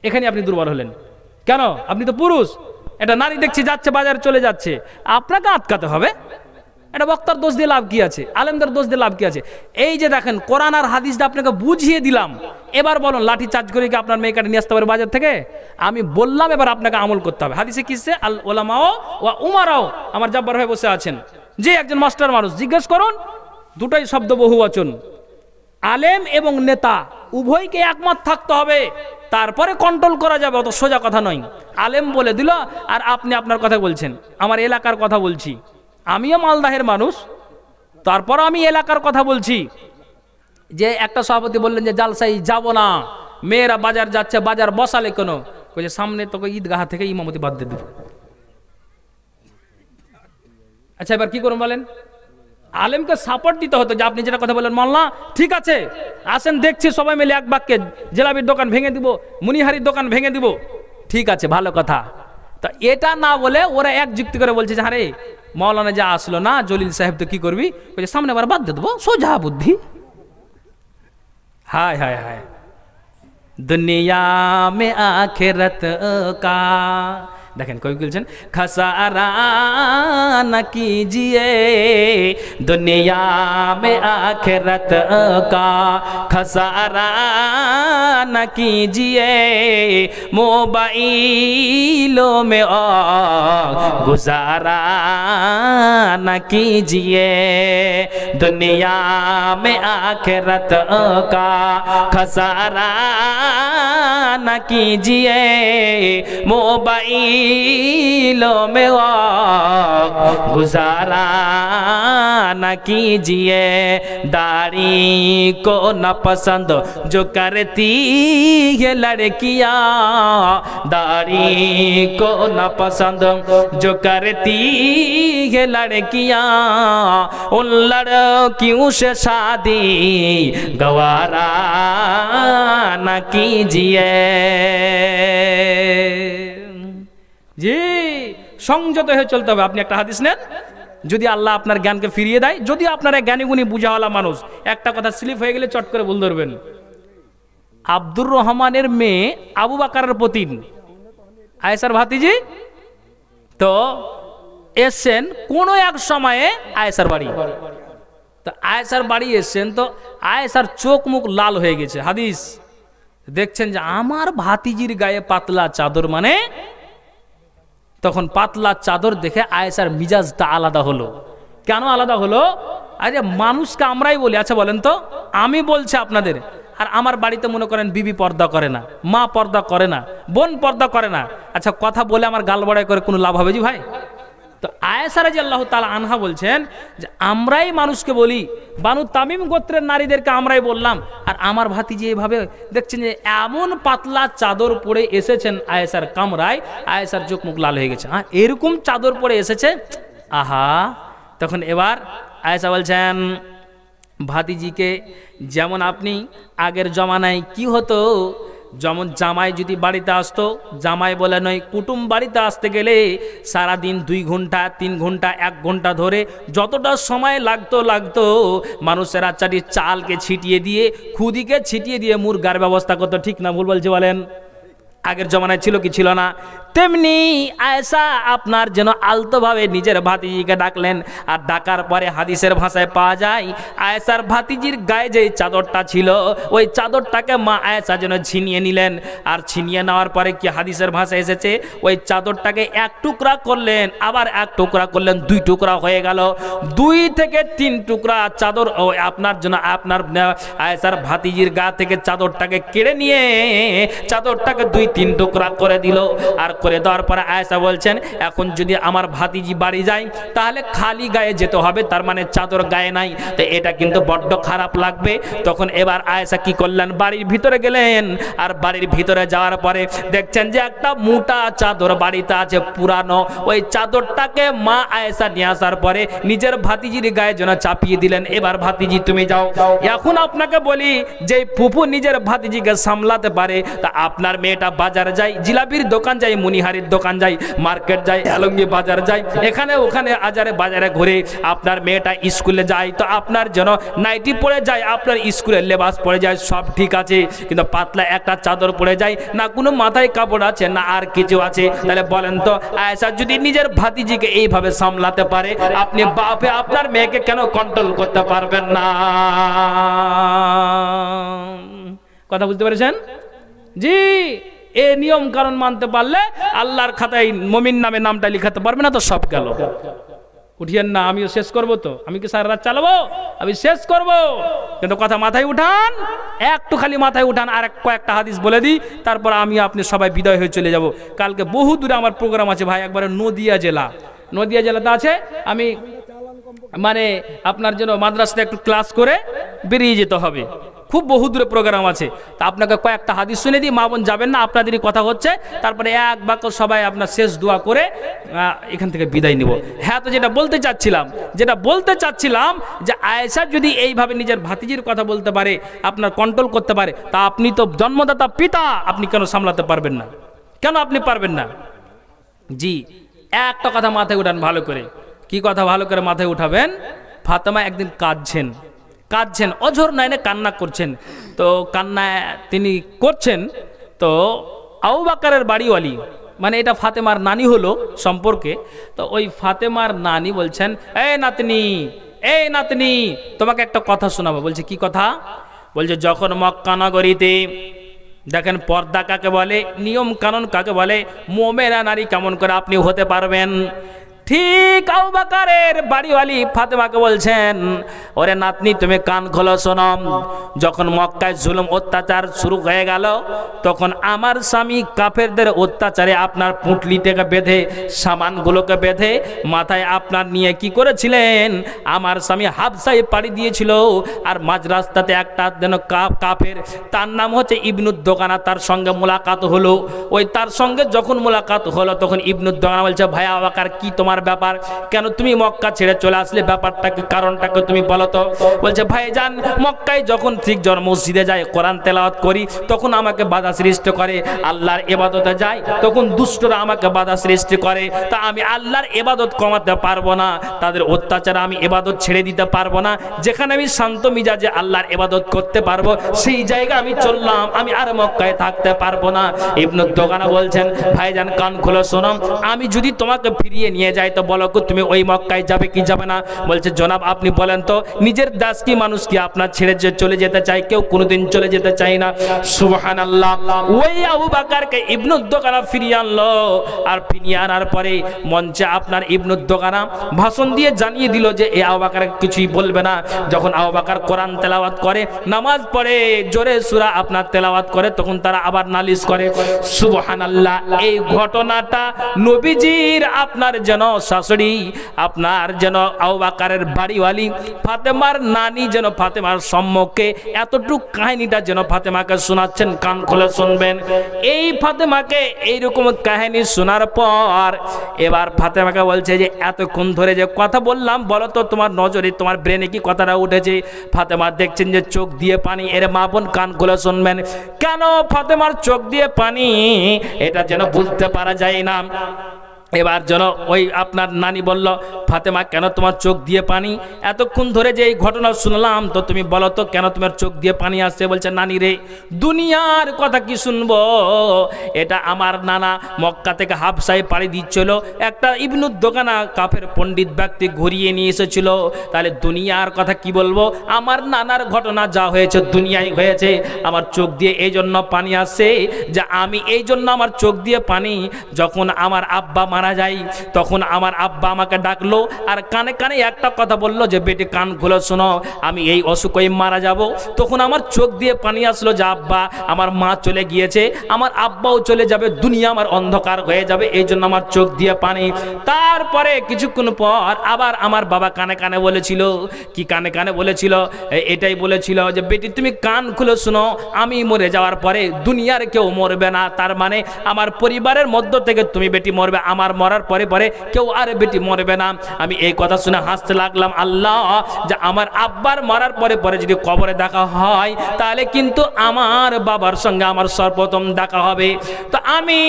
এখানে আপনি দুর্বল হলেন কেন? আপনি তো পুরুষ, এটা নারী দেখছি যাচ্ছে বাজারে চলে যাচ্ছে, আপনাকে আটকাতে হবে? এটা বক্তার দোষ দিয়ে লাভ কি আছে, আলেমদের দোষ দিয়ে লাভ কি আছে? এই যে দেখেন কোরআন আর হাদিস আপনাকে বুঝিয়ে দিলাম, এবার বলুন লাঠি চার্জ করে কি আপনার মেয়েকে নিয়ে আসতে পারে বাজার থেকে? আমি বললাম এবার আপনাকে আমল করতে হবে। হাদিসে কিসে আল ওলামাও ওয়া উমারাও, আমার জব্বার হয়ে বসে আছেন যে একজন মাস্টার মানুষ, জিজ্ঞেস করুন, দুটোই শব্দ বহুবচন। আলেম এবং নেতা উভয়কে একমত থাকতে হবে, তারপরে কন্ট্রোল করা যাবে, অত সোজা কথা নয়। আলেম বলে দিল আর আপনি আপনার কথা বলছেন। আমার এলাকার কথা বলছি, আমিও মালদাহের মানুষ, তারপর আমি এলাকার কথা বলছি। যে একটা সভাপতি বললেন যে জালসাই যাব না, মেয়েরা বাজার যাচ্ছে, বাজার বসালে কেন? বলছে সামনে তোকে ঈদগাহ থেকে ইমামতি বাদ দিয়ে দেব। আচ্ছা এবার কি করুন বলেন? আলেমকে সাপোর্ট দিতে হতো যে আপনি যেটা কথা বলেন মাল্লা ঠিক আছে, আসেন দেখছি সবাই মিলে এক বাক্যে জেলাবির দোকান ভেঙে দিব, মুনিহারির দোকান ভেঙে দিব, ঠিক আছে ভালো কথা। তা এটা না বলে ওরা এক যুক্তি করে বলছে যে আরে মৌলানা যা আসলো না, জলিল সাহেব তো কি করবি? বলছে সামনে আবার বাদ দিয়ে দেবো, সোজা বুদ্ধি। হায় হায় হায়, দুনিয়া মে আখিরাত কা, দেখেন কবি বলছেন খসারা না কিজিয়ে দুনিয়া মে আখিরাত কা, খসারা না কিজিয়ে মোবাইলো মে গুজারা না কিজিয়ে দুনিয়া মে আখিরাত কা, খসারা না কিজিয়ে मोबाइलों में गुजारा न कीजिए, दाढ़ी को न पसंद जो करती है लड़कियां, दाढ़ी को न पसंद जो करती है लड़कियां, उन लड़कियों से शादी गवारा न कीजिए। জি সংযত হয়ে চলতে হবে। আপনি একটা হাদিস নেন, যদি আল্লাহ আপনার জ্ঞানকে ফিরিয়ে দেয়, যদি আপনারা জ্ঞানীগুণী বুঝাওয়ালা মানুষ, একটা কথা স্লিপ হয়ে গেলে চট করে ভুল ধরবেন। আব্দুর রহমানের মেয়ে আবু বাকারের পতিন আয়েশার ভাতিজি তো এসছেন কোনো এক সময়ে আয়েশার বাড়ি, তো আয়েশার বাড়ি এসছেন, তো আয়েশার চোখ মুখ লাল হয়ে গেছে। হাদিস দেখছেন যে আমার ভাতিজির গায়ে পাতলা চাদর, মানে তখন পাতলা চাদর দেখে আয়েশার মিজাজটা আলাদা হলো। কেন আলাদা হলো? আরে মানুষকে আমরাই বলি, আচ্ছা বলেন তো, আমি বলছি আপনাদের, আর আমার বাড়িতে মনে করেন বিবি পর্দা করে না, মা পর্দা করে না, বোন পর্দা করে না, আচ্ছা কথা বলে আমার গাল বড়াই করে কোনো লাভ হবে জি ভাই? তো আয়েশা রাদিয়াল্লাহু তাআলা আনহা বলছেন যে আমরাই মানুষকে বলি, বানু তামিম গোত্রের নারীদেরকে আমরাই বললাম, আর আমার ভাতিজি এইভাবে দেখছেন যে এমন পাতলা চাদর পরে এসেছেন আয়েশার কামরায়, আয়েশার চোখ মুখ লাল হয়ে গেছে। হ্যাঁ এরকম চাদর পরে এসেছে, আহা। তখন এবার আয়েশা বলছেন ভাতিজিকে, যেমন আপনি আগের জমানায় কি হতো, যেমন জামাই যদি বাড়িতে আসতো, জামাই বলে নয় কুটুম বাড়িতে আসতে গেলে সারাদিন 2 ঘন্টা 3 ঘন্টা 1 ঘন্টা ধরে যতটা সময় লাগতো মানুষেরা চালকে ছিটিয়ে দিয়ে, খুদিকে ছিটিয়ে দিয়ে মুরগার ব্যবস্থা করতো, ঠিক না ভুল বলছে বলেন? আগের জমানায় ছিল কি ছিল না? তেমনি আয়েশা আপনার যেন আলতোভাবে নিজের ভাতিজিকে ডাকলেন, আর ডাকার পরে হাদিসের ভাষায় পাওয়া যায় আয়েশার ভাতিজির গায়ে যে চাদরটা ছিল ওই চাদরটাকে মা আয়েশা যেন ছিনিয়ে নিলেন, আর ছিনিয়ে নেওয়ার পরে কি হাদিসের ভাষায় এসেছে ওই চাদরটাকে 1 টুকরা করলেন, আবার 1 টুকরা করলেন, 2 টুকরা হয়ে গেল, 2 থেকে 3 টুকরা চাদর আপনার জন্য আপনার আয়েশার ভাতিজির গা থেকে চাদরটাকে কেড়ে নিয়ে চাদরটাকে 2-3 টুকরা করে দিল। আর করে দেওয়ার পরে আয়েশা বলছেন এখন যদি আমার ভাতিজি বাড়ি যায় তাহলে খালি গায়ে যেতে হবে, তার মানে চাদর গায়ে নাই, তো এটা কিন্তু বড্ড খারাপ লাগবে। তখন এবার আয়েশা কি করলেন, বাড়ির ভিতরে গেলেন, আর বাড়ির ভিতরে যাওয়ার পরে দেখছেন যে একটা মোটা চাদর বাড়িতে আছে পুরানো, ওই চাদরটাকে মা আয়েশা নিয়ে আসার পরে নিজের ভাতিজির গায়ে যেন চাপিয়ে দিলেন। এবার ভাতিজি তুমি যাও। এখন আপনাকে বলি যে ফুফু নিজের ভাতিজিকে সামলাতে পারে, তা আপনার মেয়েটা বাজার যাই, জিলাপির দোকান যাই, মুনিহারির দোকান যাই, মার্কেট যাই, আলঙ্গি বাজার যাই, এখানে ওখানে আজারে বাজারে ঘুরে আপনার মেয়েটা স্কুলে যায়, তো আপনার যেন নাইটি পরে যায়, আপনার স্কুলের লেবাস পরে যায়, সব ঠিক আছে, কিন্তু পাতলা একটা চাদর পরে যায় না, কোনো মাথায় কাপড় আছে না আর কিছু আছে। তাহলে বলেন তো আয়েশা যদি নিজের ভাতিজিকে এইভাবে সামলাতে পারে, আপনি বাপে আপনার মেয়েকে কেন কন্ট্রোল করতে পারবেন না? কথা বুঝতে পেরেছেন? জি, এই নিয়ম কারণ মানতে পারলে আল্লাহর খাতায় মুমিন নামে নামটা লিখাতে পারবে না, তো সব গেল। উঠিয়েন না, আমিও শেষ করব, তো আমি কি সারা রাত চালাবো? আমি শেষ করব, কিন্তু কথা মাথায় উঠান, একটু খালি মাথায় উঠান। আর কয়েকটা হাদিস বলে দিই, তারপর আমি আপনি সবাই বিদায় হয়ে চলে যাব। কালকে বহু দূরে আমার প্রোগ্রাম আছে ভাই, একবারে নদিয়া জেলাতে আছে। আমি মানে আপনার জন্য মাদ্রাসাতে একটু ক্লাস করে বেরিয়ে যেতে হবে, খুব বহু দূরে প্রোগ্রাম আছে। তা আপনাকে কয়েকটা হাদিস শুনে দিই, মা বোন যাবেন না, আপনাদেরই কথা হচ্ছে, তারপরে এক বাক্য সবাই আপনার শেষ দোয়া করে এখান থেকে বিদায় নিব। হ্যাঁ, তো যেটা বলতে চাচ্ছিলাম যে আয়েশা যদি এইভাবে নিজের ভাতিজির কথা বলতে পারে, আপনার কন্ট্রোল করতে পারে, তা আপনি তো জন্মদাতা পিতা, আপনি কেন সামলাতে পারবেন না? কেন আপনি পারবেন না? জি, একটা কথা মাথায় উঠান ভালো করে। কি কথা ভালো করে মাথায় উঠাবেন? ফাতেমা একদিন কাঁদছেন, অঝোর নয়নে কান্না করছেন। তো কান্না তিনি করছেন, তো আবু বকরের বাড়িওয়ালি, মানে এটা ফাতেমার নানি হলো সম্পর্কে, তো ওই ফাতেমার নানি বলছেন, এই নাতনি তোমাকে একটা কথা শোনাবো। বলছে কি কথা? বলছে যখন মক্কা নগরীতে, দেখেন পর্দা কাকে বলে, নিয়ম কানুন কাকে বলে, মোমেনা নারী কেমন করে আপনি হতে পারবেন, ঠিক আবু বকরের বাড়িওয়ালি ফাতেমাকে বলছেন, ওরে নাতনি তুমি কান খোলো শোনো, যখন মক্কায় জুলুম অত্যাচার শুরু হয়ে গেল, তখন আমার স্বামী কাফেরদের অত্যাচারে আপনার পুঁটলিটাকে বেঁধে, সামানগুলোকে বেঁধে মাথায় আপনার নিয়ে কি করেছিলেন, আমার স্বামী হাবশায় পাড়ি দিয়েছিল। আর মাঝ রাস্তাতে একটা যেন কাফের, তার নাম হচ্ছে ইবনুদ্দোগানা, তার সঙ্গে মোলাকাত হলো। ওই তার সঙ্গে যখন মোলাকাত হলো, তখন ইবনুদ্দোগানা বলছে, ভাই আবু বকর কি তোমার ব্যাপার, কেন তুমি মক্কা ছেড়ে চলে আসলে, ব্যাপারটাকে কারণটাকে তুমি বলো তো। বলছে ভাইজান, মক্কায় যখন ঠিক মসজিদে যাই, কোরআন তেলাওয়াত করি, তখন আমাকে বাধা সৃষ্টি করে, আল্লাহর ইবাদতে যাই তখন দুষ্টরা আমাকে বাধা সৃষ্টি করে, তা আমি আল্লাহর ইবাদত কমাতে পারবো না, তাদের অত্যাচারে আমি ইবাদত ছেড়ে দিতে পারবো না, যেখানে আমি শান্ত মিজাজে আল্লাহর ইবাদত করতে পারবো সেই জায়গা আমি চললাম, আমি আর মক্কায় থাকতে পারবো না। ইবনুদ্দোগানা বলছেন, ভাইজান কান খুলে শোনো, আমি যদি তোমাকে ফিরিয়ে নিয়ে যাই, তো বলো তুমি ওই মক্কায় যাবে কি যাবে না? বলছে জনাব আপনি বলেন তো, নিজের দাস কি মানুষ কি আপনার ছেড়ে চলে যেতে চায়? কেউ কোনোদিন চলে যেতে চায় না। সুবহানাল্লাহ। ওই আবু বকরকে ইবনুদ্দোগানা ফিরিয়ে আনলো, আর ফিরিয়ে আনার পরে মঞ্চে আপনার ইবনুদ্দোগানা ভাষণ দিয়ে জানিয়ে দিল যে এই আবু বকর কিছুই বলবে না। যখন আবু বকর কোরআন তেলাওয়াত করে, নামাজ পড়ে, জোরে সূরা আপনার তেলাওয়াত করে, তখন তারা আবার নালিশ করে। সুবহানাল্লাহ। এই ঘটনাটা নবীজির আপনার যেন শাশুড়ি, আপনার যেন আবু বকরের বাড়িওয়ালি ফাতেমার নানি যেন ফাতেমার সম্মুখে এতটুক কাহিনীটা যেন ফাতেমাকে শোনাচ্ছেন, কান খুলে শুনবেন। এই ফাতেমাকে এইরকম কাহিনী শোনার পর এবার ফাতেমাকে বলছে যে এতক্ষণ ধরে যে কথা বললাম, বলো তো তোমার নজরে, তোমার ব্রেনে কি কথাটা উঠেছে? ফাতেমা দেখছেন যে চোখ দিয়ে পানি। এর মা বোন কান খুলে শুনবেন, কেন ফাতেমার চোখ দিয়ে পানি, এটা যেন বুঝতে পারা যায় না। এবার যেন ওই আপনার নানি বলল, ফাতেমা কেন তোমার চোখ দিয়ে পানি? এতক্ষণ ধরে যে এই ঘটনা শুনলাম, তো তুমি বলো তো কেন তোমার চোখ দিয়ে পানি আসছে? বলছে নানি রে, দুনিয়ার কথা কি শুনবো, এটা আমার নানা মক্কা থেকে হাবশায় পাড়ি দিচ্ছিল, একটা ইবনুদ্দোগানা কাফের পণ্ডিত ব্যক্তি ঘুরিয়ে নিয়ে এসেছিল, তাহলে দুনিয়ার কথা কি বলবো? আমার নানার ঘটনা যা হয়েছে দুনিয়ায় হয়েছে, আমার চোখ দিয়ে এই জন্য পানি আসছে যে আমি এই জন্য আমার চোখ দিয়ে পানি, যখন আমার আব্বা মারা যায় তখন আমার আব্বা আমাকে ডাকলো আর কানে কানে একটা কথা বললো যে বেটি কান খুলে শোনো, আমি এই অসুখে মারা যাব। তখন আমার চোখ দিয়ে পানি আসলো যে আব্বা, আমার মা চলে গিয়েছে, আমার আব্বাও চলে যাবে, দুনিয়া আমার অন্ধকার হয়ে যাবে, এই জন্য আমার চোখ দিয়ে পানি। তারপরে কিছুক্ষণ পর আবার আমার বাবা কানে কানে বলেছিল, কি কানে কানে বলেছিল? এটাই বলেছিল যে বেটি তুমি কান খুলে শোনো, আমি মরে যাওয়ার পরে দুনিয়ার কেউ মরবে না, তার মানে আমার পরিবারের মধ্য থেকে তুমি বেটি মরবে, আমার আমার মরার পরে পরে কেউ আর বেটি মরবে না। আমি এই কথা শুনে হাসতে লাগলাম, আল্লাহ যে আমার আব্বার মরার পরে পরে যদি কবরে দেখা হয় তাহলে কিন্তু আমার বাবার সঙ্গে আমার সর্বপ্রথম দেখা হবে। তো আমি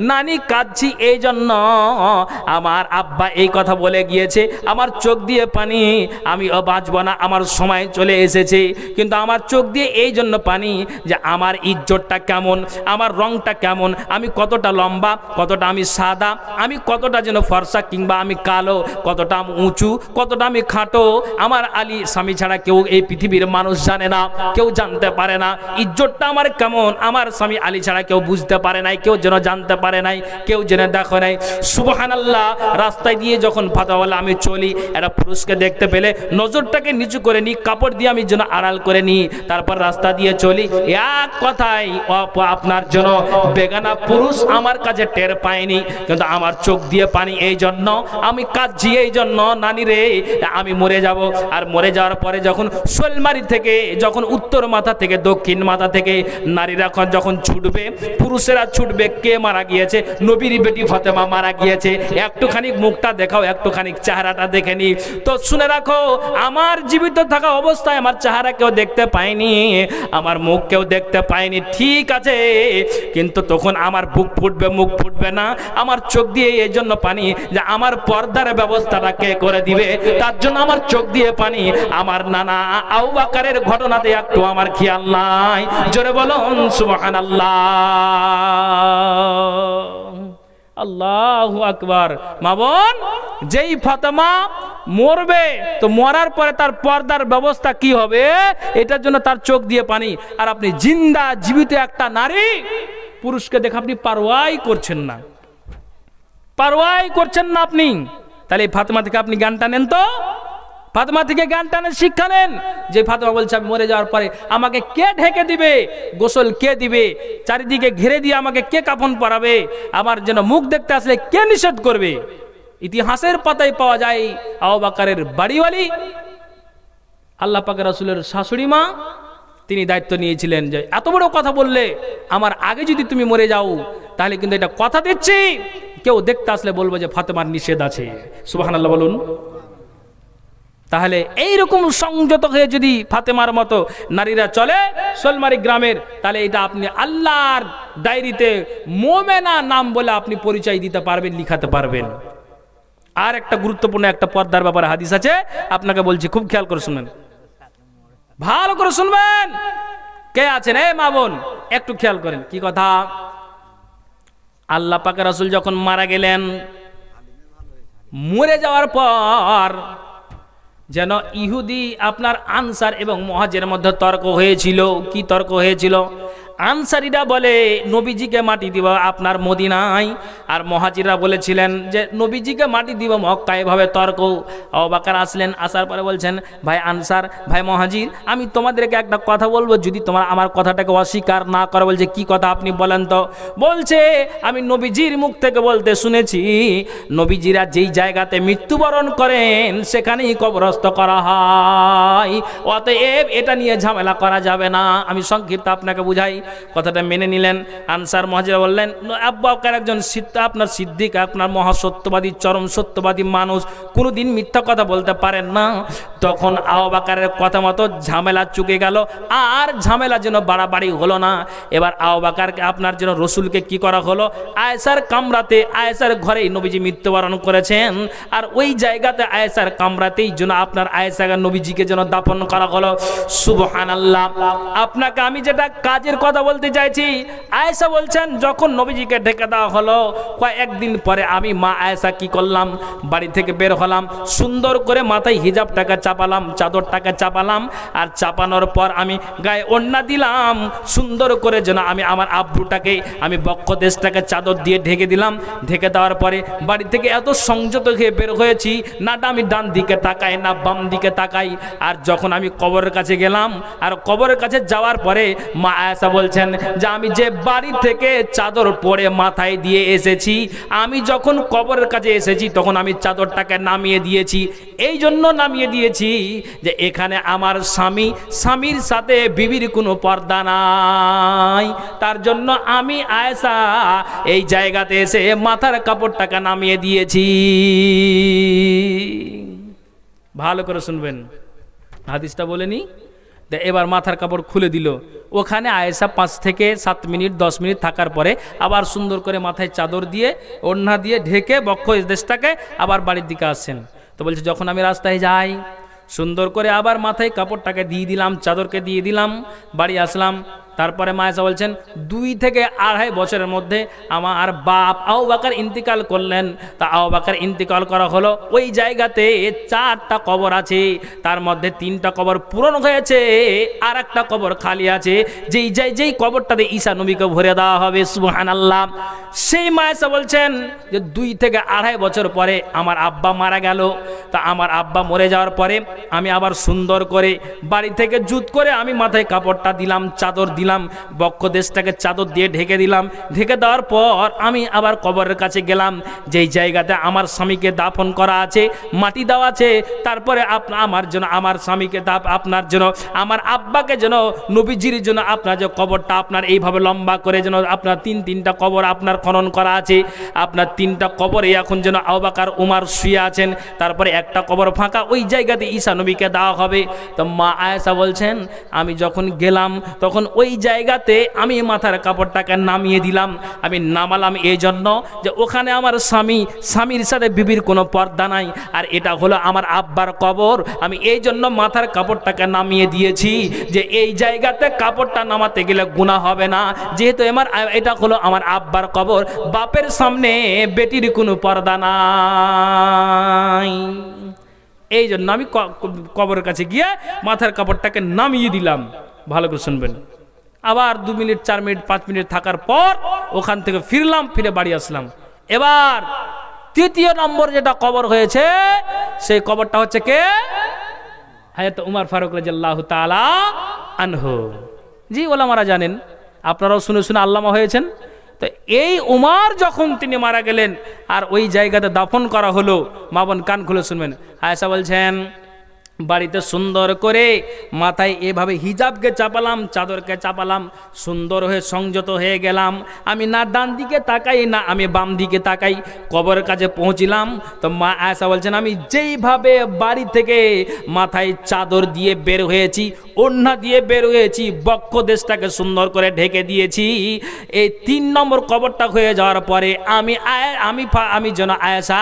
নানি কাঁদছি এই জন্য, আমার আব্বা এই কথা বলে গিয়েছে, আমার চোখ দিয়ে পানি, আমি বাঁচব না, আমার সময় চলে এসেছে। কিন্তু আমার চোখ দিয়ে এই জন্য পানি যে আমার ইজ্জতটা কেমন, আমার রংটা কেমন, আমি কতটা লম্বা, কতটা আমি সাদা, আমি কতটা যেন ফর্সা কিংবা আমি কালো, কতটা আমি উঁচু, কতটা আমি খাটো। আমার আলী স্বামী ছাড়া কেউ এই পৃথিবীর মানুষ জানে না, কেউ জানতে পারে না ইজ্জতটা আমার কেমন। আমার স্বামী আলী ছাড়া কেউ বুঝতে পারে নাই, কেউ যেন জানতে পারে নাই, কেউ যেন দেখো নাই। সুবহানাল্লাহ। রাস্তায় দিয়ে যখন ফাতাওয়ালা আমি চলি, একটা পুরুষকে দেখতে পেলে নজরটাকে নিচু করে নিই, কাপড় দিয়ে আমি যেন আড়াল করে নিই, তারপর রাস্তা দিয়ে চলি। এক কথায় আপনার জন্য বেগানা পুরুষ আমার কাছে টের পায়নি, কিন্তু আমার চোখ দিয়ে পানি এই জন্য, আমি কাঁদছি এই জন্য, নানি রে আমি মরে যাব। আর মরে যাওয়ার পরে যখন শোলমারি থেকে, যখন উত্তর মাথা থেকে দক্ষিণ মাথা থেকে নারীরা যখন ছুটবে, পুরুষেরা ছুটবে, কে মারা গিয়েছে? নবীর বেটি ফাতেমা মারা গিয়েছে। একটুখানি মুখটা দেখাও, একটুখানি চেহারাটা দেখে নি। তো শুনে রাখো, আমার জীবিত থাকা অবস্থায় আমার চেহারা কেউ দেখতে পায়নি, আমার মুখ কেউ দেখতে পায়নি, ঠিক আছে, কিন্তু তখন আমার বুক ফুটবে, মুখ ফুটবে না, আমার চোখ দিয়ে এই জন্য পানি যে আমার পর্দার ব্যবস্থাটা কে করে দিবে, তার জন্য আমার চোখ দিয়ে পানি। আমার নানা আবু বকরের ঘটনাতে একটু আমার খেয়াল নাই। জোরে বলুন সুবহানাল্লাহ, আল্লাহু আকবার। মা বোন, যেই ফাতেমা মরবে, তো মরার পরে তার পর্দার ব্যবস্থা কি হবে, এটার জন্য তার চোখ দিয়ে পানি। আর আপনি জিন্দা জীবিত একটা নারী পুরুষকে দেখে আপনি পারওয়াই করছেন না, পারওয়াই করছেন না আপনি। তাহলে এই ফাতেমা থেকে আপনি জ্ঞানটা নেন, তো ফাতেমা থেকে জ্ঞানটা নেন, শিক্ষা নেন। যে ফাতেমা বলছে আমি মরে যাওয়ার পরে আমাকে কে ঢেকে দিবে, গোসল কে দিবে, চারিদিকে ঘিরে দিয়ে আমাকে কে কাফন পরাবে, আমার যেন মুখ দেখতে আসলে কে নিষেধ করবে। ইতিহাসের পাতায় পাওয়া যায় আবু বকরের বাড়িওয়ালি, আল্লাহ পাকের রাসূলের শাশুড়ি মা, তিনি দায়িত্ব নিয়েছিলেন যে এত বড় কথা বললে আমার আগে যদি তুমি মরে যাও, তাহলে কিন্তু এটা কথা দিচ্ছি কেউ দেখতে আসলে বলবো যে ফাতেমার নিষেধ আছে। সুবহানাল্লাহ বলুন। তাহলে এইরকম সংযত হয়ে যদি ফাতেমার মতো নারীরা চলে শোলমারি গ্রামের, তাহলে এটা আপনি আল্লাহর ডায়েরিতে মোমেনা নাম বলে আপনি পরিচয় দিতে পারবেন, লিখাতে পারবেন। আর একটা গুরুত্বপূর্ণ একটা পর্দার ব্যাপারে হাদিস আছে, আপনাকে বলছি, খুব খেয়াল করে শুনবেন, ভালো করে শুনবেন। কে আছেন এই মা বোন, একটু খেয়াল করেন কি কথা। আল্লাহ পাকের রাসূল যখন মারা গেলেন, মরে যাওয়ার পর যেন ইহুদি আপনার আনসার এবং মুহাজিরের মধ্যে তর্ক হয়েছিল। কি তর্ক হয়েছিল? আনসারীরা বলে নবীজিকে মাটি দিব আপনার মদিনায়, আর মুহাজিররা বলেছিলেন যে নবীজিকে মাটি দিব মক্কায়। এভাবে তর্ক। আবু বকর আসলেন, আসার পরে বলছেন, ভাই আনসার, ভাই মুহাজির, আমি তোমাদেরকে একটা কথা বলবো, যদি তোমরা আমার কথাটাকে অস্বীকার না করো। বলছে কি কথা আপনি বলেন তো? বলছে আমি নবীজির মুখ থেকে বলতে শুনেছি, নবীজিরা যেই জায়গাতে মৃত্যুবরণ করেন সেখানেই কবরস্থ করা হয়, অতএব এটা নিয়ে ঝামেলা করা যাবে না। আমি সংক্ষিপ্ত আপনাকে বুঝাই। কথাটা মেনে নিলেন। আনসার মুহাজির বললেন, আবু বকর একজন আপনার সিদ্দিক, আপনার মহাসত্যবাদী, চরম সত্যবাদী মানুষ, কোনোদিন মিথ্যা কথা বলতে পারেন না। তখন আবু বকরের কথা মতো ঝামেলা চুকে গেল, আর ঝামেলা যেন বাড়াবাড়ি হলো না। এবার আবু বকরকে আপনার যেন রসুলকে কি করা হলো, আয়েশার কামরাতে, আয়েশার ঘরেই নবীজি মৃত্যুবরণ করেছেন, আর ওই জায়গাতে আয়েশার কামরাতেই যেন আপনার আয়েশাকে নবীজিকে যেন দাফন করা হলো। সুবহানাল্লাহ। আপনাকে আমি যেটা কাজের কথা বলতে চাইছি, আয়েশা বলছেন যখন নবীজিকে ঢেকে দেওয়া হলো, কয়েকদিন পরে আমি মা আয়েশা কি করলাম, বাড়ি থেকে বের হলাম, সুন্দর করে মাথায় হিজাবটাকে চাপালাম, চাদরটাকে চাপালাম, আর চাপানোর পর আমি গায়ে ওড়না দিলাম, সুন্দর করে যেন আমি আমার আব্রুটাকে, আমি বক্ষদেশটাকে চাদর দিয়ে ঢেকে দিলাম। ঢেকে দেওয়ার পরে বাড়ি থেকে এত সংযত হয়ে বের হয়েছি, না আমি ডান দিকে তাকাই না বাম দিকে তাকাই। আর যখন আমি কবরের কাছে গেলাম, আর কবরের কাছে যাওয়ার পরে মা আয়েশা বলছেন যে আমি যে বাড়ি থেকে চাদর পরে মাথায় দিয়ে এসেছি, আমি যখন কবরের কাছে এসেছি তখন আমি চাদরটাকে নামিয়ে দিয়েছি। এই জন্য নামিয়ে দিয়েছি যে এখানে আমার স্বামীর সাথে বিবির কোনো পর্দা নাই, তার জন্য আমি আয়েশা এই জায়গাতে এসে মাথার কাপড়টাকে নামিয়ে দিয়েছি। ভালো করে শুনবেন, হাদিসটা বলেনি। এবার মাথার কাপড় খুলে দিল। ওখানে আয়েশা 5 থেকে 7 মিনিট 10 মিনিট থাকার পরে আবার সুন্দর করে মাথায় চাদর দিয়ে ওড়না দিয়ে ঢেকে বক্ষ দেশটাকে আবার বাড়ির দিকে আসছেন। তো বলছে যখন আমি রাস্তায় যাই সুন্দর করে আবার মাথায় কাপড়টাকে দিয়ে দিলাম, চাদরকে দিয়ে দিলাম, বাড়ি আসলাম। তারপরে মা আয়েশা বলছেন 2 থেকে 2.5 বছরের মধ্যে আমার বাপ আবু বকর ইন্তিকাল করলেন। তা আবু বকর ইন্তিকাল করা হলো, ওই জায়গাতে 4টা কবর আছে, তার মধ্যে 3টা কবর পূরণ হয়েছে, আর একটা কবর খালি আছে, যেই কবরটাতে ঈসা নবীকে ভরে দেওয়া হবে। সুবহানাল্লাহ। সেই মা আয়েশা বলছেন যে 2 থেকে 2.5 বছর পরে আমার আব্বা মারা গেল। তা আমার আব্বা মরে যাওয়ার পরে আমি আবার সুন্দর করে বাড়ি থেকে জুত করে আমি মাথায় কাপড়টা দিলাম, চাদর দিলাম, বক্ষ দেশটাকে চাদর দিয়ে ঢেকে দিলাম। ঢেকে দেওয়ার পর আমি আবার কবরের কাছে গেলাম, যেই জায়গাতে আমার স্বামীকে দাফন করা আছে, মাটি দেওয়া আছে। তারপরে আমার জন্য, আমার স্বামীকে আপনার জন্য, আমার আব্বাকে যেন, নবীজির জন্য আপনার যে কবরটা আপনার এইভাবে লম্বা করে যেন আপনার 3টা কবর আপনার খনন করা আছে। আপনার 3টা কবরে এখন যেন আবু বকর উমর শুয়ে আছেন, তারপরে একটা কবর ফাঁকা, ওই জায়গাতে ঈসা নবীকে দেওয়া হবে। তো মা আয়েশা বলছেন আমি যখন গেলাম তখন ওই জায়গাতে আমি মাথার কাপড়টাকে নামিয়ে দিলাম। আমি নামালাম এই জন্য যে ওখানে আমার স্বামীর সাথে বিবির কোনো পর্দা নাই, আর এটা হলো আমার আব্বার কবর। আমি এই জন্য মাথার কাপড়টাকে নামিয়ে দিয়েছি যে এই জায়গাতে কাপড়টা নামাতে গেলে গুনাহ হবে না, যেহেতু এটা হলো আমার আব্বার কবর, বাপের সামনে বেটির কোনো পর্দা নাই। এই জন্য আমি কবরের কাছে গিয়ে মাথার কাপড়টাকে নামিয়ে দিলাম। ভালো করে শুনবেন। আবার 2 মিনিট 4 মিনিট 5 মিনিট থাকার পর ওখান থেকে ফিরলাম, ফিরে বাড়ি আসলাম। এবার 3য় নম্বর যেটা কবর হয়েছে সেই কবরটা হচ্ছে কে? হযরত উমর ফারুক রাদিয়াল্লাহু তাআলা আনহু। জি, ওলামারা জানেন, আপনারাও শুনে শুনে আল্লামা হয়েছেন। তো এই উমর যখন তিনি মারা গেলেন আর ওই জায়গাতে দাফন করা হলো, মা বোন কান খুলে শুনবেন, আয়েশা বলছেন বাড়িতে সুন্দর করে মাথায় এভাবে হিজাবকে চাপালাম, চাদরকে চাপালাম, সুন্দর হয়ে সংযত হয়ে গেলাম। আমি না ডান দিকে তাকাই না আমি বাম দিকে তাকাই। কবরের কাছে পৌঁছিলাম তো মা আয়েশা বলছেন আমি যেইভাবে বাড়ি থেকে মাথায় চাদর দিয়ে বের হয়েছি, ওড়না দিয়ে বের হয়েছি, বক্ষ দেশটাকে সুন্দর করে ঢেকে দিয়েছি। এই 3 নম্বর কবরটা হয়ে যাওয়ার পরে আমি যেন আয়েশা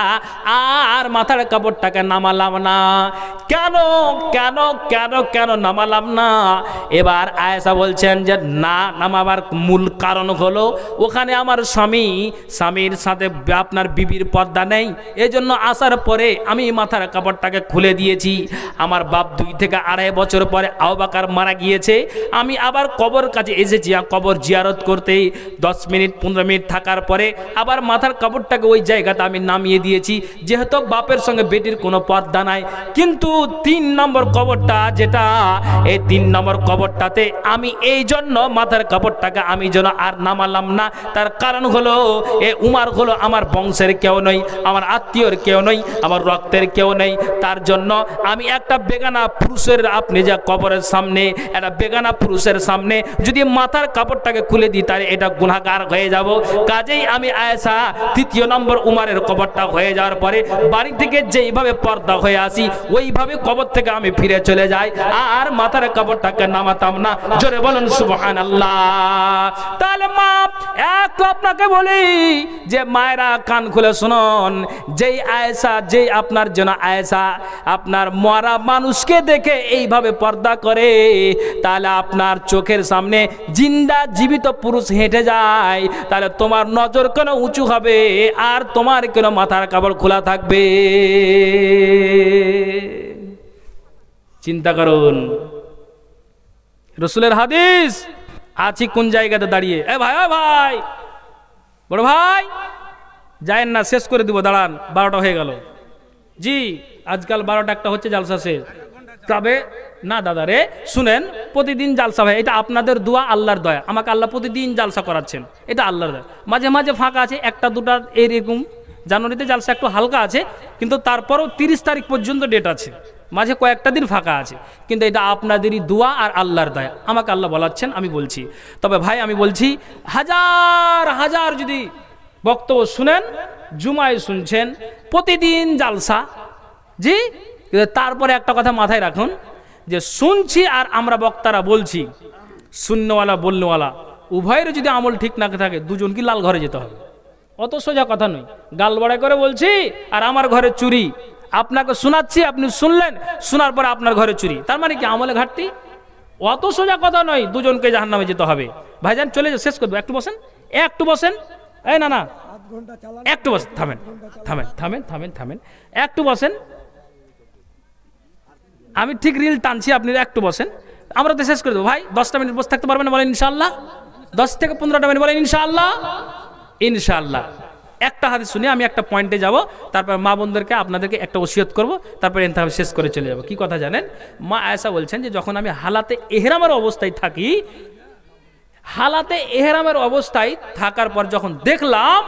আর মাথার কাপড়টাকে নামালাম না। কেন কেন কেন কেন নামালাম না? এবার আয়েশা বলছেন যে না নামাবার মূল কারণ হলো ওখানে আমার স্বামীর সাথে আপনার বিবির পর্দা নেই, এজন্য আসার পরে আমি মাথার কাপড়টাকে খুলে দিয়েছি। আমার বাপ 2 থেকে 2.5 বছর পরে আবু বকর মারা গিয়েছে। আমি আবার কবর কাছে এসেছি কবর জিয়ারত করতে। 10 মিনিট 15 মিনিট থাকার পরে আবার মাথার কাপড়টাকে ওই জায়গাতে আমি নামিয়ে দিয়েছি, যেহেতু বাপের সঙ্গে বেটির কোনো পর্দা নাই। কিন্তু 3 নম্বর কবরটা যেটা, এই 3 নম্বর কবরটাতে আমি এই জন্য মাথার কাপড়টাকে আমি যেন আর নামালাম না। তার কারণ হলো এ উমর হলো আমার বংশের কেউ নয়, আমার আত্মীয়র কেউ নয়, আমার রক্তের কেউ নেই। তার জন্য আমি একটা বেগানা পুরুষের, আপনি যা কবরের সামনে একটা বেগানা পুরুষের সামনে যদি মাথার কাপড়টাকে খুলে দিই তাহলে এটা গুনাহগার হয়ে যাব। কাজেই আমি আয়েশা 3য় নম্বর উমরের কবরটা হয়ে যাওয়ার পরে বাড়ি থেকে যেইভাবে পর্দা হয়ে আসি ওইভাবে কবর থেকে আমি ফিরে চলে যাই, আর মাথার কাপড়টাকে নামাতাম না। জোরে বলুন সুবহানাল্লাহ। তাহলে মা একটু আপনাকে বলি যে মায়েরা কান খুলে শুনুন, যেই আয়েশা, যেই আপনার জন্য আয়েশা আপনার মরা মানুষকে দেখে এইভাবে পর্দা করে, তাহলে আপনার চোখের সামনে জিন্দা জীবিত পুরুষ হেঁটে যায়, তাহলে তোমার নজর কেন উঁচু হবে আর তোমার কেন মাথার কাপড় খোলা থাকবে? চিন্তা করুন। রসুলের হাদিস আছি কোন জায়গাতে দাঁড়িয়ে, এ ভাই ভাই বড় ভাই যায়েন না, শেষ করে দিব, দাঁড়ান, 12টা হয়ে গেল। জি আজকাল 12টা একটা হচ্ছে জালসা শেষ, তবে না দাদা রে, শুনেন, প্রতিদিন জালসা হয়, এটা আপনাদের দোয়া, আল্লাহর দয়া। আমাকে আল্লাহ প্রতিদিন জালসা করাচ্ছেন, এটা আল্লাহর দয়া। মাঝে মাঝে ফাঁকা আছে, একটা দুটা এরকম। জানুয়ারিতে জালসা একটু হালকা আছে, কিন্তু তারপরও 30 তারিখ পর্যন্ত ডেট আছে, মাঝে কয়েকটা দিন ফাঁকা আছে, কিন্তু এটা আপনাদেরই দোয়া আর আল্লাহর দয়া। আমাকে আল্লাহ বলাচ্ছেন, আমি বলছি। তবে ভাই আমি বলছি, হাজার হাজার যদি বক্তব্য শুনেন, জুমায় শুনছেন, প্রতিদিন জালসা, জি, তারপরে একটা কথা মাথায় রাখুন, যে শুনছি আর আমরা বক্তারা বলছি, শূন্যওয়ালা বলনেওয়ালা উভয়ের যদি আমল ঠিক না থাকে, দুজন কি লাল ঘরে যেতে হবে। অত সোজা কথা নয়, গাল বড়াই করে বলছি আর আমার ঘরে চুরি, আপনাকে শোনাচ্ছি, আপনি শুনলেন, শোনার পরে আপনার ঘরে চুরি, তার মানে কি আমলে ঘাটতি? অত সোজা কথা নয়, দুজনকে জাহান্নামে যেতে হবে। ভাইজান চলে যাও, শেষ করবো, একটু বসেন, একটু বসেন, এই না না, একটু বসেন, থামেন থামেন থামেন থামেন থামেন, একটু বসেন, আমি ঠিক রিল টানছি, আপনি একটু বসেন, আমরা তো শেষ করে দেবো। ভাই 10টা মিনিট বসে থাকতে পারবেন না বলেন ইনশাআল্লাহ? 10 থেকে 15টা মিনিট বলেন ইনশাআল্লাহ। ইনশাআল্লাহ একটা হাদিস শুনে আমি একটা পয়েন্টে যাব, তারপর মা বোনদেরকে আপনাদেরকে একটা ওসিয়ত করব, তারপর ইনতাহা শেষ করে চলে যাব। কি কথা জানেন, মা আয়েশা বলছেন যে যখন আমি হালাতে ইহরামের অবস্থায় থাকি, হালাতে ইহরামের অবস্থায় থাকার পর যখন দেখলাম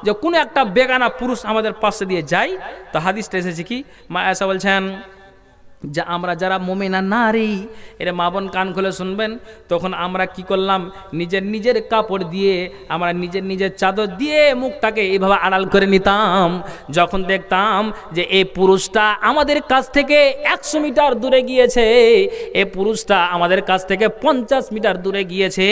যে কোনো একটা বেগানা পুরুষ আমাদের পাশে দিয়ে যায়, তো হাদিসটা এসেছে কি, মা আয়েশা বলছেন যে আমরা যারা মুমিনা নারী, এরা মা বোন কান খুলে শুনবেন, তখন আমরা কি করলাম, নিজের নিজের কাপড় দিয়ে, আমরা নিজের নিজের চাদর দিয়ে মুখটাকে এইভাবে আড়াল করে নিতাম। যখন দেখতাম যে এই পুরুষটা আমাদের কাছ থেকে 100 মিটার দূরে গিয়েছে, এই পুরুষটা আমাদের কাছ থেকে 50 মিটার দূরে গিয়েছে,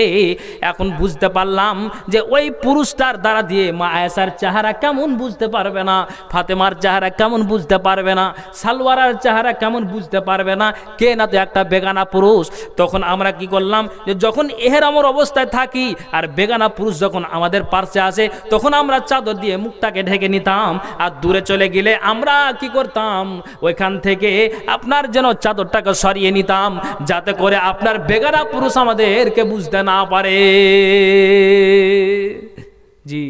এখন বুঝতে পারলাম যে ওই পুরুষটার দ্বারা দিয়ে মা আয়েশার চেহারা কেমন বুঝতে পারবে না, ফাতেমার চেহারা কেমন বুঝতে পারবে না, সালওয়ারার চেহারা কেমন বুঝতে পারবে না, কে না তো একটা বেগানা পুরুষ। তখন আমরা কি করলাম, যে যখন ইহরামের অবস্থায় থাকি আর বেগানা পুরুষ যখন আমাদের পাশে আসে, তখন আমরা চাদর দিয়ে মুখটাকে ঢেকে নিতাম, আর দূরে চলে গেলে আমরা কি করতাম, ওইখান থেকে আপনার যেন চাদরটাকে সরিয়ে নিতাম, যাতে করে আপনার বেগানা পুরুষ আমাদেরকে বুঝতে না পারে। জি,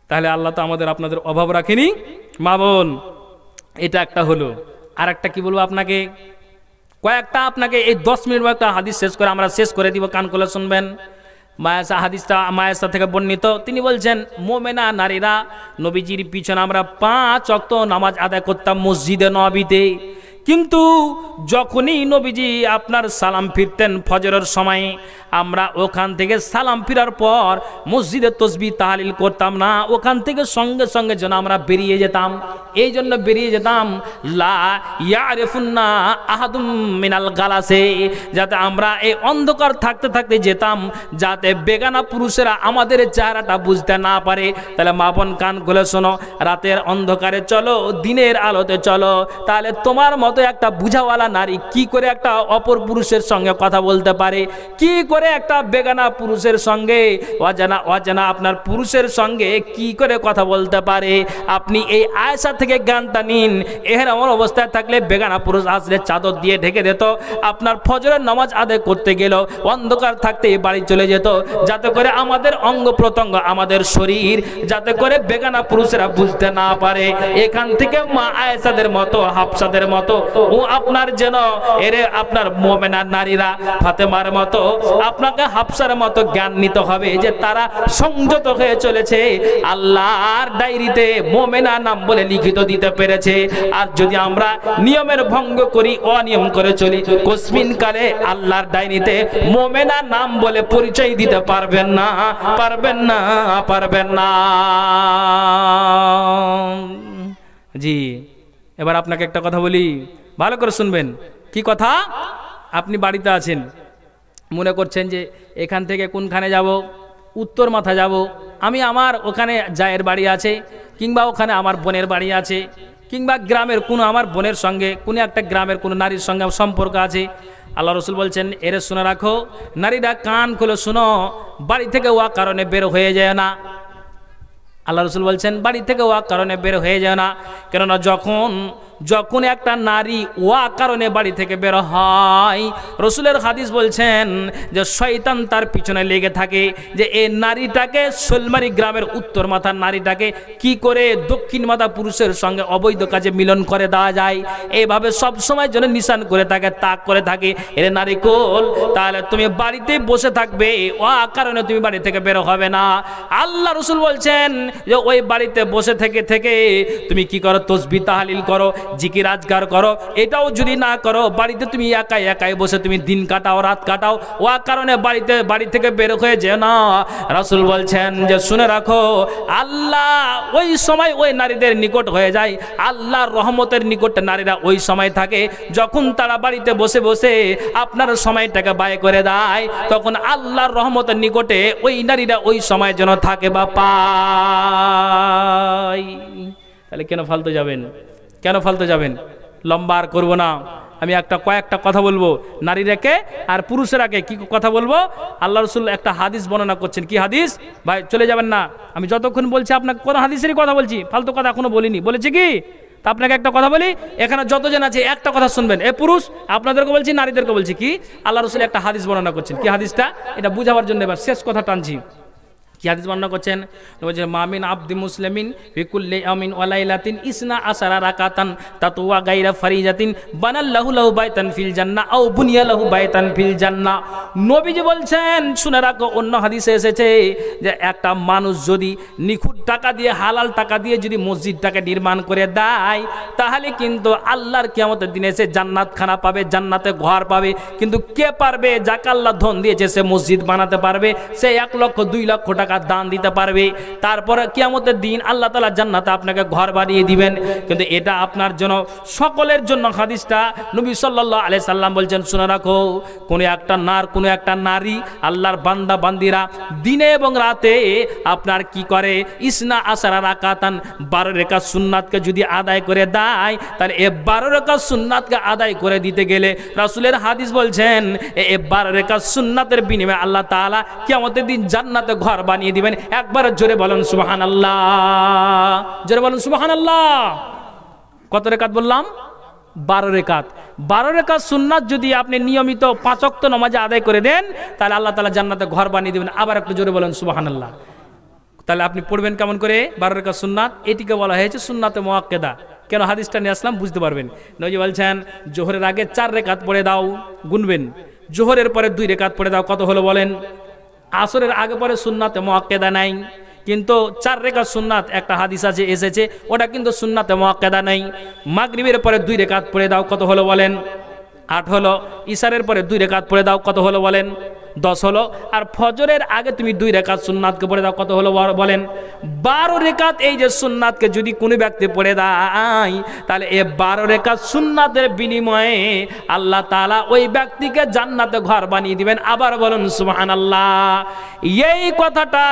তাহলে আল্লাহ তো আমাদের আপনাদের অভাব রাখেনি মা বোন। এটা একটা হলো। আর একটা কি বলবো আপনাকে, কয়েকটা আপনাকে এই 10 মিনিট একটা হাদিস শেষ করে আমরা শেষ করে দিব, কান খুলে শুনবেন। মায়েশা, হাদিসটা মায়েশা থেকে বর্ণিত, তিনি বলছেন মোমেনা নারীরা, নবীজির পিছনে আমরা 5 ওয়াক্ত নামাজ আদায় করতাম মসজিদে নববীতে, কিন্তু যখনই নবীজি আপনার সালাম ফিরতেন ফজরের সময়, আমরা ওখান থেকে সালাম ফিরার পর মসজিদে তসবিহ তাহলিল করতাম না, ওখান থেকে সঙ্গে সঙ্গে যেন আমরা বেরিয়ে যেতাম। এই জন্য বেরিয়ে যেতাম, লা ইয়ারিফুন্না আহাদুম মিনাল গালাসে, যাতে আমরা এই অন্ধকার থাকতে থাকতে যেতাম, যাতে বেগানা পুরুষেরা আমাদের চেহারাটা বুঝতে না পারে। তাহলে মা বোন কান খুলে শোনো, রাতের অন্ধকারে চলো, দিনের আলোতে চলো, তাহলে তোমার মতো একটা বুঝাওয়ালা নারী কি করে একটা অপর পুরুষের সঙ্গে কথা বলতে পারে, কি করে একটা বেগানা পুরুষের সঙ্গে, অজানা অজানা আপনার পুরুষের সঙ্গে কি করে কথা বলতে পারে। আপনি এই আয়েশা থেকে জ্ঞানটা নিন। এরকম অবস্থায় থাকলে বেগানা পুরুষ আসলে চাদর দিয়ে ঢেকে দিত, আপনার ফজরের নামাজ আদায় করতে গেল অন্ধকার থাকতে বাড়ি চলে যেত, যাতে করে আমাদের অঙ্গ প্রত্যঙ্গ, আমাদের শরীর, যাতে করে বেগানা পুরুষেরা বুঝতে না পারে। এখান থেকে মা আয়েশাদের মতো, হাফসাদের মতো, ও আপনার যেন এর আপনার মুমিনা নারীরা ফাতেমার মতো, আপনাকে হাফসার মতো জ্ঞান নিতে হবে যে তারা সংযত হয়ে চলেছে, আল্লাহর ডায়েরিতে মুমিনা নাম বলে লিখিত দিতে পেরেছে। আর যদি আমরা নিয়মের ভঙ্গ করি, অনিয়ম করে চলি, কোসমিন কালে আল্লাহর ডায়েরিতে মুমিনা নাম বলে পরিচয় দিতে পারবেন না, পারবেন না, পারবেন না। জি, এবার আপনাকে একটা কথা বলি, ভালো করে শুনবেন। কি কথা? আপনি বাড়িতে আছেন, মনে করছেন যে এখান থেকে কোনখানে যাব, উত্তর মাথা যাব, আমি আমার ওখানে জায়ের বাড়ি আছে, কিংবা ওখানে আমার বোনের বাড়ি আছে, কিংবা গ্রামের কোনো আমার বোনের সঙ্গে কোনো একটা গ্রামের কোনো নারীর সঙ্গে সম্পর্ক আছে। আল্লাহ রসুল বলছেন, এরে শুনে রাখো, নারীরা কান খুলে শুনো, বাড়ি থেকে ওয়া কারণে বের হয়ে যায় না। আল্লাহ রসুল বলছেন, বাড়ি থেকে ওয়া কারণে বের হয়ে যায় না, কেননা যখন একটা নারী ওয়া কারণে বাড়ি থেকে বের হয়, রসুলের হাদিস বলছেন যে শয়তান তার পিছনে লেগে থাকে যে এই নারীটাকে, শোলমারি গ্রামের উত্তর মাথার নারীটাকে কি করে দক্ষিণ মাথা পুরুষের সঙ্গে অবৈধ কাজে মিলন করে দেওয়া যায়, এইভাবে সব সময় যেন নিশান করে থাকে, তাক করে থাকে। এর নারী কোল, তাহলে তুমি বাড়িতে বসে থাকবে, ওয়া কারণে তুমি বাড়ি থেকে বের হবে না। আল্লাহ রসুল বলছেন যে ওই বাড়িতে বসে থেকে থেকে তুমি কি করো, তসবিহ তাহলিল করো, জিকির আজকার করো। এটাও যদি না করো, বাড়িতে তুমি একাই একাই বসে তুমি দিন কাটাও, রাত কাটাও, ওয়া কারণে বাড়ি থেকে বের হয়ে যেও না। রাসূল বলছেন যে শুনে রাখো, আল্লাহ ওই সময় ওই নারীদের নিকট হয়ে যায়, আল্লাহর রহমতের নিকটে নারীরা ওই সময় থাকে যখন তারা বাড়িতে বসে বসে আপনার সময়টাকে ব্যয় করে দেয়, তখন আল্লাহর রহমতের নিকটে ওই নারীরা ওই সময় যেন থাকে বা পায়। তাহলে কেন ফালতু যাবেন, কেন ফালতু যাবেন? লম্বা আর করবো না, আমি কয়েকটা কথা বলবো নারীরাকে আর পুরুষেরাকে কি কথা বলবো। আল্লাহ রসুল একটা হাদিস বর্ণনা করছেন। কি হাদিস ভাই? চলে যাবেন না, আমি যতক্ষণ বলছি আপনাকে কোন হাদিসেরই কথা বলছি, ফালতু কথা এখনো বলিনি। বলেছি কি? তা আপনাকে একটা কথা বলি, এখানে যতজন আছে একটা কথা শুনবেন। এ পুরুষ আপনাদেরকে বলছি, নারীদেরকে বলছি। কি? আল্লাহ রসুল একটা হাদিস বর্ণনা করছেন। কি হাদিসটা? এটা বুঝাবার জন্য এবার শেষ কথা টানছি। কি হাদিস বর্ণনা করছেন? বলছেন মামিন আব্দি মুসলিমিন ফি কুল্লি ইয়ামিন ওয়া লাইলাতিন ইসনা আশারা রাকাতান তাতওয়া গায়রা ফারিজাতিন বানাল্লাহু লাহু বাইতান ফিল জান্নাহ আও বুনিয়া লাহু বাইতান ফিল জান্নাহ। নবীজি বলছেন, শুনে রাখো, অন্য হাদিসে এসেছে যে একটা মানুষ যদি নিখুঁত টাকা দিয়ে, হালাল টাকা দিয়ে যদি মসজিদটাকে নির্মাণ করে দেয়, তাহলে কিন্তু আল্লাহর কিয়ামতের দিনে এসে জান্নাত খানা পাবে, জান্নাতে ঘর পাবে। কিন্তু কে পারবে? যাকে আল্লাহ ধন দিয়েছে সে মসজিদ বানাতে পারবে, সে 1 লক্ষ 2 লক্ষ টাকা দান দিতে পারবে। তারপরে কিয়ামতের দিন আল্লাহ তাআলা জান্নাতে আপনাকে ঘর বানিয়ে দিবেন। কিন্তু এটা আপনার জন্য, সকলের জন্য হাদিসটা নবী সাল্লাল্লাহু আলাইহি সাল্লাম বলছেন, শুনে রাখো, কোনো একটা নারী, আল্লাহর বান্দা বান্দিরা দিনে এবং রাতে আপনার কি করে, ইসনা আশারা রাকাতান 12 রাকাত সুন্নাতকে যদি আদায় করে দেয়, তাহলে এই 12 রাকাত সুন্নাতকে আদায় করে দিতে গেলে রাসূলের হাদিস বলছেন এই 12 রাকাত সুন্নাতের বিনিময়ে আল্লাহ তাআলা কিয়ামতের দিন জান্নাতে ঘর বানিয়ে দিবেন। একবার জোরে বলেন সুবহানাল্লাহ, জোরে বলেন সুবহানাল্লাহ। কত রাকাত বললাম? 12 রাকাত। 12 রাকাত সুন্নাত যদি আপনি নিয়মিত 5 ওয়াক্ত নামাজে আদায় করে দেন, তাহলে আল্লাহ তাআলা জান্নাতে ঘর বানিয়ে দিবেন। আবার একটু জোরে বলেন সুবহানাল্লাহ। তাহলে আপনি পড়বেন কেমন করে? 12 রাকাত সুন্নাত, এটিকে বলা হয়েছে সুন্নাতে মুআক্কাদা। কেন হাদিসটা নিয়ে আসলাম বুঝতে পারবেন। নবী বলছেন জোহরের আগে 4 রাকাত পড়ে দাও, গুনবেন। জোহরের পরে 2 রাকাত পড়ে দাও, কত হলো বলেন? আসরের আগে পরে সুন্নাতে মুআক্কাদা নাই, কিন্তু 4 রাকাত সুন্নাত একটা হাদিস আছে এসেছে, ওটা কিন্তু সুন্নাতে মুআক্কাদা নাই। মাগরিবের পরে 2 রাকাত পড়ে দাও, কত হলো বলেন? 8 হলো। ইশারের পরে 2 রাকাত পড়ে দাও, কত হলো বলেন? 10 হলো। আর ফজরের আগে তুমি 2 রাকাত সুন্নাতকে পড়ে দাও, কত হলো বলেন? 12 রাকাত। এই যে সুন্নাতকে যদি কোনো ব্যক্তি পড়ে দেয়, তাহলে এই 12 রাকাত সুন্নাতের বিনিময়ে আল্লাহ তাআলা ওই ব্যক্তিকে জান্নাতে ঘর বানিয়ে দিবেন। আবার বলুন সুবহানাল্লাহ। এই কথাটা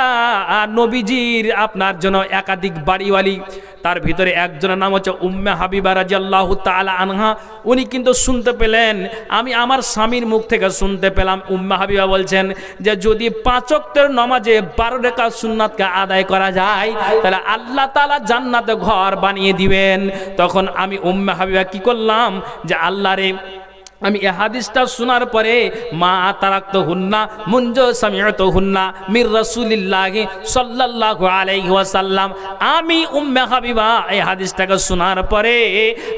নবীজির আপনার জন্য একাধিক বাড়িওয়ালি, তার ভিতরে একজনের নাম হচ্ছে উম্মে হাবিবা রাদিয়াল্লাহু তাআলা আনহা। উনি কিন্তু শুনতে পেলেন, আমি আমার স্বামীর মুখ থেকে শুনতে পেলাম, উম্মে হাবিবা বলছেন যে যদি 5 ওয়াক্তের নামাজে 12 রাকাত সুন্নাতকে আদায় করা যায়, তাহলে আল্লাহ তাআলা জান্নাতে ঘর বানিয়ে দিবেন। তখন আমি উম্মে হাবিবা কি করলাম যে আল্লাহরে, আমি এই হাদিসটা শোনার পরে মা তারাক্ত হুন্না মুনজ সামিয়ত হুন্না মির রাসূলিল্লাহি সাল্লাল্লাহু আলাইহি ওয়াসাল্লাম। আমি উম্মে হাবিবা এই হাদিসটাকে শোনার পরে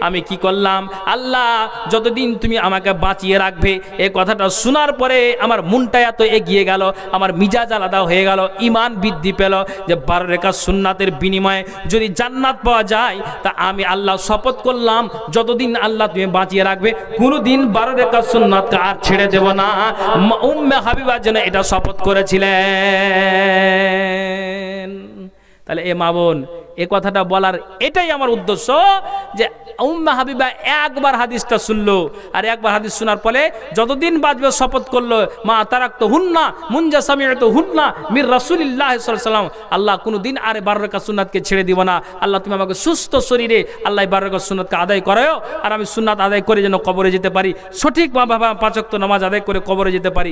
আমি কি করলাম, আল্লাহ যতদিন তুমি আমাকে বাঁচিয়ে রাখবে, এই কথাটা শোনার পরে আমার মনটা এত এগিয়ে গেল, আমার মিজাজ আলাদা হয়ে গেল, ঈমান বৃদ্ধি পেল যে 12 রাকাত সুন্নাতের বিনিময়ে যদি জান্নাত পাওয়া যায়, তা আমি আল্লাহ শপথ করলাম যতদিন আল্লাহ তুমি বাঁচিয়ে রাখবে, কোনোদিন 12 রাকাত সুন্নাতকে আর ছেড়ে দেব না। উম্মে হাবিবা যেন এটা শপথ করেছিলেন। তাহলে এ মা বোন, এ কথাটা বলার এটাই আমার উদ্দেশ্য যে উম্মে হাবিবা একবার হাদিসটা শুনলো, আর একবার হাদিস শোনার পরে যতদিন বাঁচবে শপথ করলো, মা তারাক্তু হুন্না মুনজা সামিয়তু হুন্না মির রাসূলিল্লাহি সাল্লাল্লাহু আলাইহি ওয়াসাল্লাম, আল্লাহ কোনোদিন আর 12 রাকাত সুন্নাতকে ছেড়ে দিব না। আল্লাহ তুমি আমাকে সুস্থ শরীরে আল্লাহ 12 রাকাত সুন্নাতকে আদায় করায়ও, আর আমি সুন্নাত আদায় করে যেন কবরে যেতে পারি, সঠিক বাবা 5 ওয়াক্ত নামাজ আদায় করে কবরে যেতে পারি।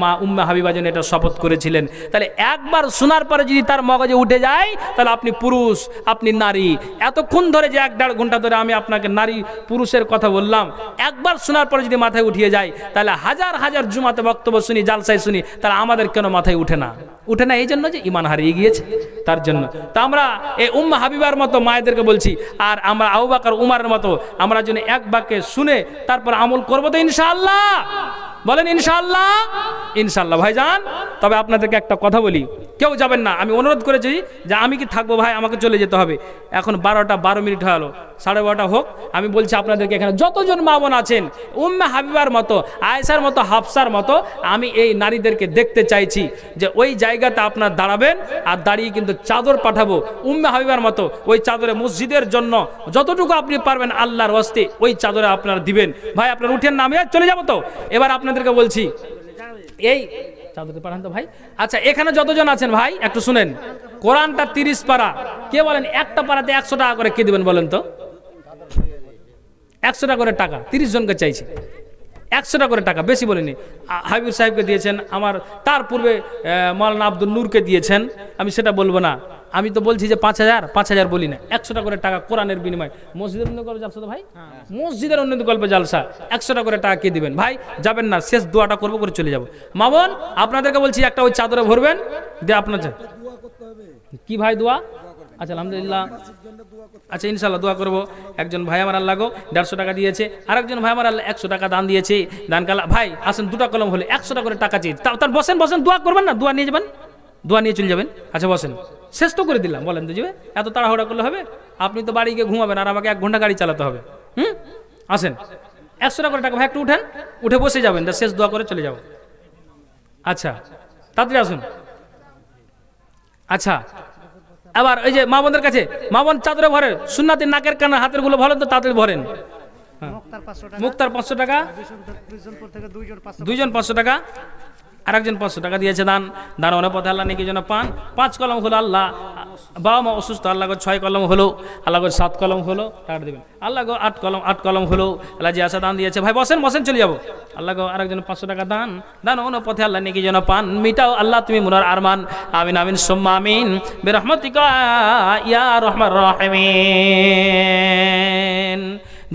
মা উম্মে হাবিবা যেন এটা শপথ করেছিলেন। তাহলে একবার শোনার পরে যদি তার মগজে উঠে যায়, তাহলে আপনি পুরুষ, আপনি নারী। এতক্ষণ ধরে যে 1-1.5 ঘন্টা ধরে আমি আপনাকে নারী পুরুষের কথা বললাম, একবার শোনার পরে যদি মাথায় উঠিয়ে যায়, তাহলে হাজার হাজার জুমাতে বক্তব্য শুনি, জালসায় শুনি, তাহলে আমাদের কেন মাথায় উঠে না? উঠে না এই জন্য যে ঈমান হারিয়ে গিয়েছে, তার জন্য। তা আমরা এই উম্মে হাবিবার মতো মায়েদেরকে বলছি, আর আমরা আবু বকর উমরের মতো আমরা যেন এক বাক্যে শুনে তারপর আমল করবো তো ইনশাআল্লাহ। বলেন ইনশাআল্লাহ। ইনশাআল্লাহ ভাইজান। তবে আপনাদেরকে একটা কথা বলি, কেউ যাবেন না। আমি অনুরোধ করেছি যে আমি কি থাকবো ভাই, আমাকে চলে যেতে হবে। এখন 12টা 12 মিনিট হয়ে গেল, 12:30 হোক। আমি বলছি আপনাদেরকে এখানে যতজন মা বোন আছেন, উম্মে হাবিবার মতো, আয়েশার মতো, হাফসার মতো, আমি এই নারীদেরকে দেখতে চাইছি যে ওই জায়গাতে আপনার দাঁড়াবেন, আর দাঁড়িয়ে কিন্তু চাদর পাঠাবো উম্মে হাবিবার মতো। ওই চাদরে মসজিদের জন্য যতটুকু আপনি পারবেন আল্লাহর ওয়াস্তে ওই চাদরে আপনারা দিবেন। ভাই আপনার উঠেন না, আমি চলে যাবো তো। এবার আপনাদেরকে বলছি, এই চাদরতে পাঠান তো ভাই। আচ্ছা, এখানে যতজন আছেন ভাই একটু শুনেন, কোরআনটা 30 পারা। কে বলেন একটা পারাতে 100 টাকা করে কে দিবেন বলেন তো? 100 টাকা করে টাকা 30 জনকে চাইছে। 100 টাকা করে টাকা, বেশি বলিনি। হাবিব সাহেবকে দিয়েছেন, আমার তার পূর্বে মাওলানা আব্দুল নূরকে দিয়েছেন, আমি সেটা বলবো না। আমি তো বলছি যে 5000 বলি না। 100 টাকা করে টাকা কোরআনের বিনিময়। মসজিদের উন্নতি গল্পে জালসা তো ভাই, মসজিদের উন্নতি গল্পে জালসা 100 টাকা করে টাকা কে দিবেন ভাই? যাবেন না, শেষ দোয়াটা করবো, করে চলে যাবো। মা বোন আপনাদেরকে বলছি, একটা ওই চাদরে ভরবেন দিয়ে আপনার কি ভাই দোয়া। আচ্ছা আলহামদুলিল্লাহ, আচ্ছা ইনশাল্লাহ দোয়া করবো। একজন ভাই আমার আল্লাহ গো 150 টাকা দিয়েছে, আরেকজন ভাই আমার আল্লাহ 100 টাকা দান দিয়েছে। দান কালা ভাই আসেন, 2টা কলম হলে 100 টাকা করে টাকা চেয়ে তার বসেন দোয়া করবেন না, দোয়া নিয়ে যাবেন, দোয়া নিয়ে চলে যাবেন। আচ্ছা বসেন, শেষ তো করে দিলাম, বলেন তো যাবে? এত তাড়াহুড়া করলে হবে? আপনি তো বাড়ি গিয়ে ঘুমাবেন, আর আমাকে 1 ঘন্টা গাড়ি চালাতে হবে। আসেন, 100 টাকা করে টাকা ভাই একটু উঠেন, উঠে বসে যাবেন, শেষ দোয়া করে চলে যাবো। আচ্ছা তাড়াতাড়ি আসুন। আচ্ছা আবার ওই যে মা বোনদের কাছে, মা বোন চাদরে ভরেন, সুন্নাতি নাকের কানা হাতের গুলো ভরেন তো তাড়াতাড়ি ভরেন। মুক্তার 500 টাকা, 2জন 500 টাকা, আরেকজন 500 টাকা দিয়েছে দান। দান অনেক পথে আল্লাহ নাকি যেন পান। 5 কলম হলো, আল্লাহ বাবা মা অসুস্থ, আল্লাহ 6 কলম হলো, আল্লাহ 7 কলম হলো, টাকা দেবেন। আল্লাহ 8 কলম হলো, আল্লাহ যে আসা দান দিয়েছে। ভাই বসেন চলে যাবো। আল্লাহ আরেকজন 500 টাকা দান। দান অনেক পথে আল্লাহ নাকি যেন পান। মিটাও আল্লাহ তুমি মুনার আরমান। আমিন আমিন সুম্মা আমিন বিরহমাতিকা ইয়া রহমান রাহিমিন।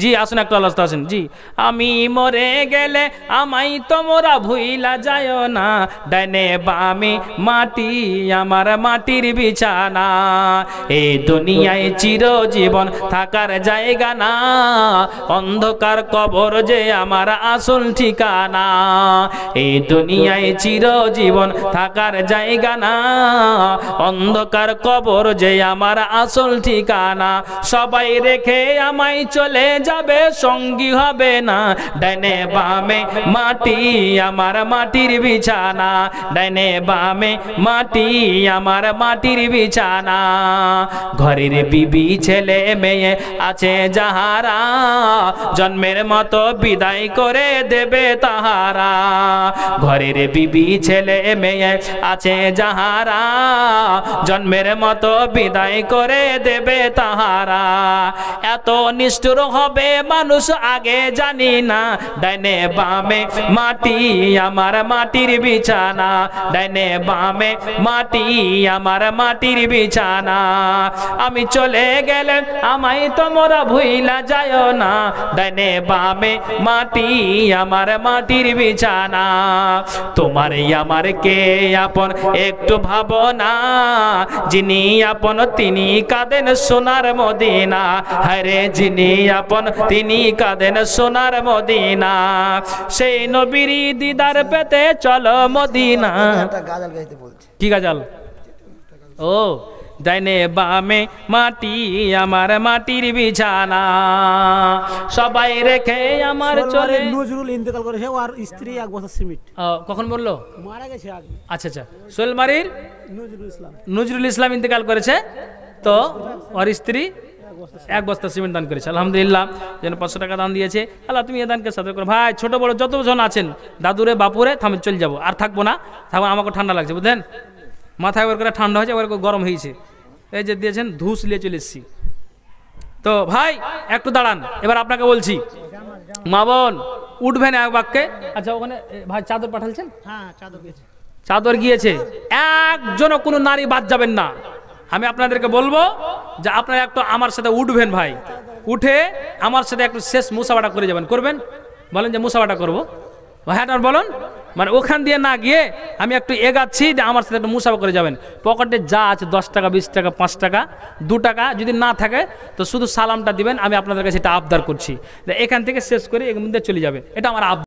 জি আসুন একটু আল্লাহ আসেন। জি আমি মরে গেলে আমাই তোমরা ভুইলা যায় না, ডাইনে বামে মাটি আমার মাটির বিছানা, এই দুনিয়ায় চিরজীবন থাকার জায়গা না, অন্ধকার কবর যে আমার আসল ঠিকানা, এই দুনিয়ায় চিরজীবন থাকার জায়গা না, অন্ধকার কবর যে আমার আসল ঠিকানা, সবাই রেখে আমায় চলে যাবে, সঙ্গী হবে না, ডাইনে বামে মাটি আমার মাটির বিছানা, ডাইনে বামে মাটি আমার মাটির বিছানা, ঘরের বিবি ছেলে মেয়ে আছে যাহারা, জন্মের মতো বিদায় করে দেবে তাহারা, ঘরের বিবি ছেলে মেয়ে আছে যাহারা, জন্মের মতো বিদায় করে দেবে তাহারা, এত নিষ্ঠুর হবে মানুষ আগে জানি না, ডাইনে বামে মাটি আমার মাটির বিছানা, ডাইনে বামে মাটি আমার মাটির বিছানা, আমি চলে গেলে আমায় তোমরা ভুইলা যায় না, ডাইনে বামে মাটি আমার মাটির বিছানা, তোমার আমার কে আপন একটু ভাবনা, যিনি আপন তিনি কাঁদেন সোনার মদিনা, হায়রে যিনি আপন তিনি কাঁদেন সোনার মদিনা, সেই নবীর দিদার পেতে চলো মদিনা। কি গাজাল? ও ডাইনে বামে মাটি আমার মাটির বিছানা, সবাই রেখে আমার চলে। নজরুল ইন্তেকাল করেছে, আর স্ত্রী 1 বছর সিমিট। কখন বললো? মারা গেছে আগে। আচ্ছা সোহেলমারির নজরুল ইসলাম ইন্তেকাল করেছে, তো ওর স্ত্রী 1 বস্তা সিমেন্ট দান করেছে। আলহামদুলিল্লাহ, যেন 500 টাকা দান দিয়েছে। আল্লাহ তুমি এ দানকে সাথে করো। ভাই ছোট বড় যতজন আছেন, দাদুরে বাপুরে থামে চলে যাবো, আর থাকবো না, থাকবো, আমাকে ঠান্ডা লাগছে বুঝলেন, মাথায় একবার করে ঠান্ডা হয়েছে, একবার গরম হয়েছে, এই যে দিয়েছেন ধুস নিয়ে চলে এসেছি। তো ভাই একটু দাঁড়ান, এবার আপনাকে বলছি, মা বোন উঠবেন এক বাক্যে। আচ্ছা ওখানে ভাই চাদর পাঠালছেন? হ্যাঁ চাদর গিয়েছে, চাদর গিয়েছে, একজনও কোনো নারী বাদ যাবেন না। আমি আপনাদেরকে বলবো যে আপনারা একটু আমার সাথে উঠবেন ভাই, উঠে আমার সাথে একটু শেষ মুসাফাটা করে যাবেন। করবেন? বলেন যে মুসাফাটা করবো। হ্যাঁ বলুন, মানে ওখান দিয়ে না গিয়ে আমি একটু এগাচ্ছি, যে আমার সাথে একটু মুসাফা করে যাবেন। পকেটে যা আছে 10 টাকা 20 টাকা 5 টাকা 2 টাকা যদি না থাকে তো শুধু সালামটা দিবেন। আমি আপনাদের কাছে এটা আবদার করছি, এখান থেকে শেষ করে এর মধ্যে চলে যাবে, এটা আমার আবদার।